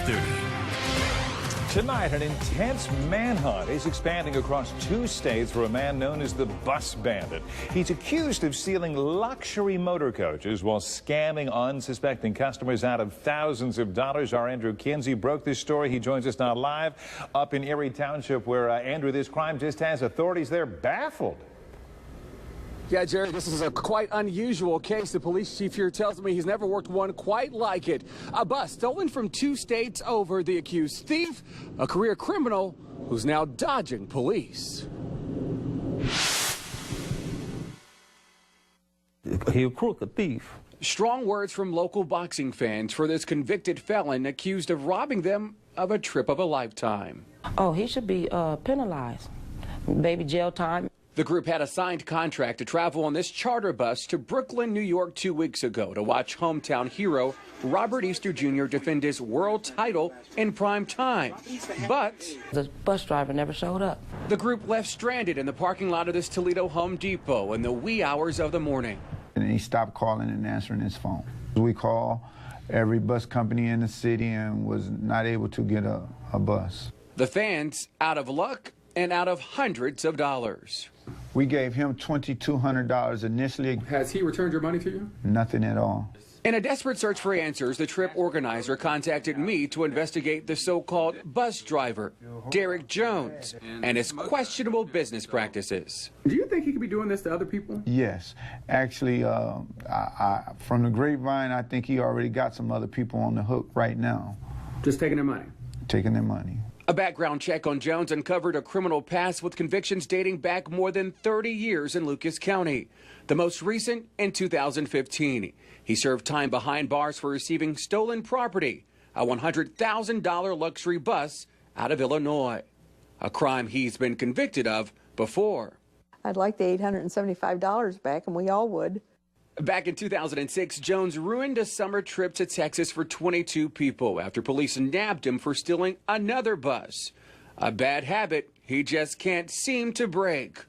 5:30. Tonight, an intense manhunt is expanding across 2 states for a man known as the Bus Bandit. He's accused of stealing luxury motor coaches while scamming unsuspecting customers out of thousands of dollars. Our Andrew Kinsey broke this story. He joins us now live up in Erie Township, where, Andrew, this crime just has authorities there baffled. Yeah, Jerry, this is a quite unusual case. The police chief here tells me he's never worked one quite like it. A bus stolen from 2 states over. The accused thief, a career criminal who's now dodging police. He a crooked thief. Strong words from local boxing fans for this convicted felon accused of robbing them of a trip of a lifetime. Oh, he should be penalized. Maybe jail time. The group had a signed contract to travel on this charter bus to Brooklyn, New York 2 weeks ago to watch hometown hero Robert Easter Jr. defend his world title in prime time. But the bus driver never showed up. The group left stranded in the parking lot of this Toledo Home Depot in the wee hours of the morning. And he stopped calling and answering his phone. We called every bus company in the city and was not able to get a bus. The fans out of luck and out of hundreds of dollars. We gave him $2,200 initially. Has he returned your money to you? Nothing at all. In a desperate search for answers, the trip organizer contacted me to investigate the so-called bus driver, Derek Jones, and his questionable business practices. Do you think he could be doing this to other people? Yes. Actually, from the grapevine, I think he already got some other people on the hook right now. Just taking their money? Taking their money. A background check on Jones uncovered a criminal past with convictions dating back more than 30 years in Lucas County. The most recent in 2015. He served time behind bars for receiving stolen property, a $100,000 luxury bus out of Illinois, a crime he's been convicted of before. I'd like the $875 back, and we all would. Back in 2006, Jones ruined a summer trip to Texas for 22 people after police nabbed him for stealing another bus. A bad habit he just can't seem to break.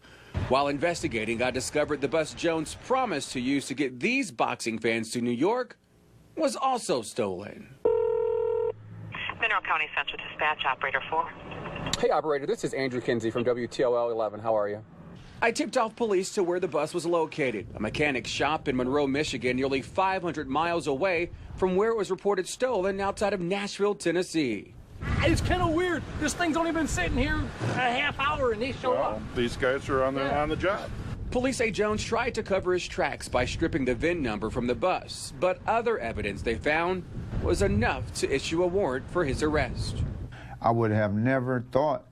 While investigating, I discovered the bus Jones promised to use to get these boxing fans to New York was also stolen. Mineral County Central Dispatch, Operator 4. Hey, Operator, this is Andrew Kinsey from WTOL 11. How are you? I tipped off police to where the bus was located, a mechanic shop in Monroe, Michigan, nearly 500 miles away from where it was reported stolen outside of Nashville, Tennessee. It's kind of weird. This thing's only been sitting here a half hour and they show up. These guys are on the job. Police say Jones tried to cover his tracks by stripping the VIN number from the bus, but other evidence they found was enough to issue a warrant for his arrest. I would have never thought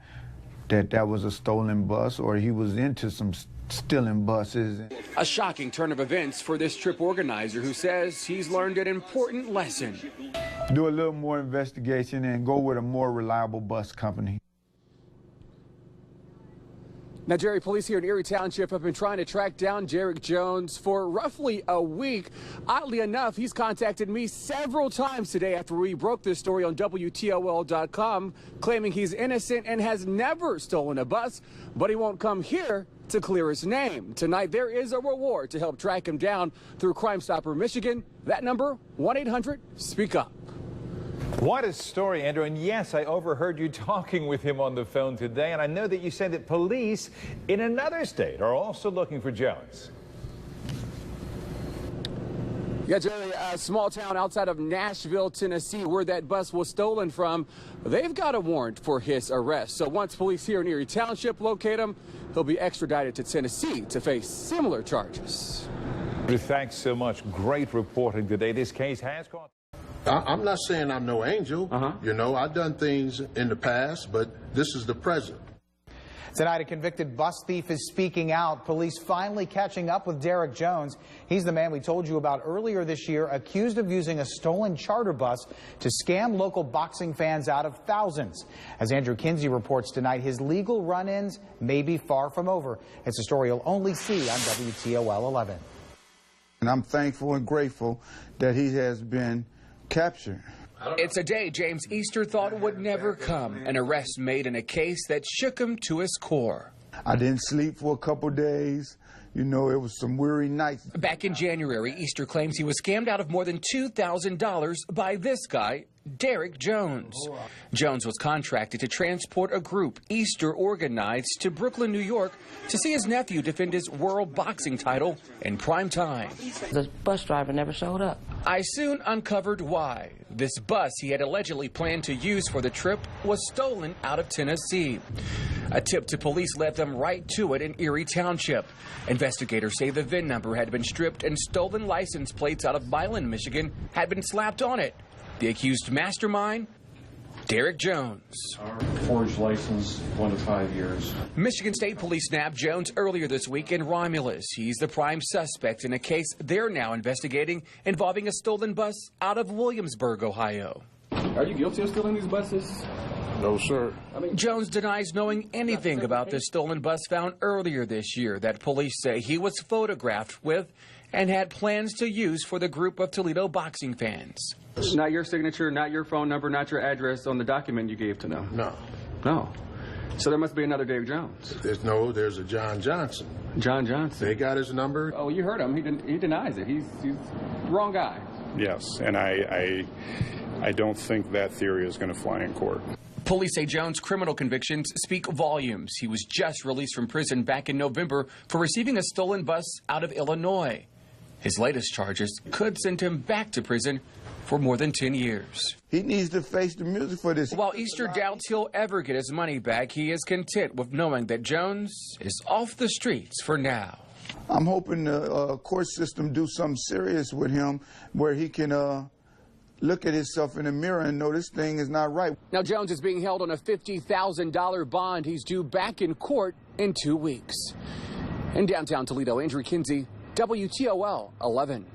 that was a stolen bus or he was into some stealing buses. A shocking turn of events for this trip organizer who says he's learned an important lesson. Do a little more investigation and go with a more reliable bus company. Now, Jerry, police here in Erie Township have been trying to track down Derek Jones for roughly a week. Oddly enough, he's contacted me several times today after we broke this story on WTOL.com, claiming he's innocent and has never stolen a bus, but he won't come here to clear his name. Tonight, there is a reward to help track him down through Crime Stopper Michigan. That number, 1-800-SPEAK-UP. What a story, Andrew. And yes, I overheard you talking with him on the phone today, and I know that you said that police in another state are also looking for Jones. Yeah, Jerry, a small town outside of Nashville, Tennessee, where that bus was stolen from, they've got a warrant for his arrest. So once police here in Erie Township locate him, he'll be extradited to Tennessee to face similar charges. Thanks so much. Great reporting today. This case has caught... I'm not saying I'm no angel. You know, I've done things in the past, but this is the present. Tonight, a convicted bus thief is speaking out. Police finally catching up with Derek Jones. He's the man we told you about earlier this year, accused of using a stolen charter bus to scam local boxing fans out of thousands. As Andrew Kinsey reports tonight, his legal run-ins may be far from over. It's a story you'll only see on WTOL 11. And I'm thankful and grateful that he has been captured. It's a day James Easter thought would never come, an arrest made in a case that shook him to his core. I didn't sleep for a couple days. You know, it was some weary nights. Back in January, Easter claims he was scammed out of more than $2,000 by this guy Derek Jones. Jones was contracted to transport a group Easter organized to Brooklyn, New York to see his nephew defend his world boxing title in prime time. The bus driver never showed up. I soon uncovered why. This bus he had allegedly planned to use for the trip was stolen out of Tennessee. A tip to police led them right to it in Erie Township. Investigators say the VIN number had been stripped and stolen license plates out of Milan, Michigan had been slapped on it. The accused mastermind, Derek Jones. Forged license, 1 to 5 years. Michigan State Police nabbed Jones earlier this week in Romulus. He's the prime suspect in a case they're now investigating involving a stolen bus out of Williamsburg, Ohio. Are you guilty of stealing these buses? No, sir. Jones denies knowing anything about the stolen bus found earlier this year that police say he was photographed with and had plans to use for the group of Toledo boxing fans. Not your signature, not your phone number, not your address on the document you gave to them? No. No. So there must be another Derek Jones. There's a John Johnson. John Johnson. They got his number. Oh, you heard him. He denies it. He's the wrong guy. Yes, and I don't think that theory is going to fly in court. Police say Jones' criminal convictions speak volumes. He was just released from prison back in November for receiving a stolen bus out of Illinois. His latest charges could send him back to prison for more than 10 years. He needs to face the music for this. While Easter doubts he'll ever get his money back, he is content with knowing that Jones is off the streets for now. I'm hoping the court system do something serious with him where he can look at himself in the mirror and know this thing is not right. Now, Jones is being held on a $50,000 bond. He's due back in court in 2 weeks. In downtown Toledo, Andrew Kinsey, WTOL 11.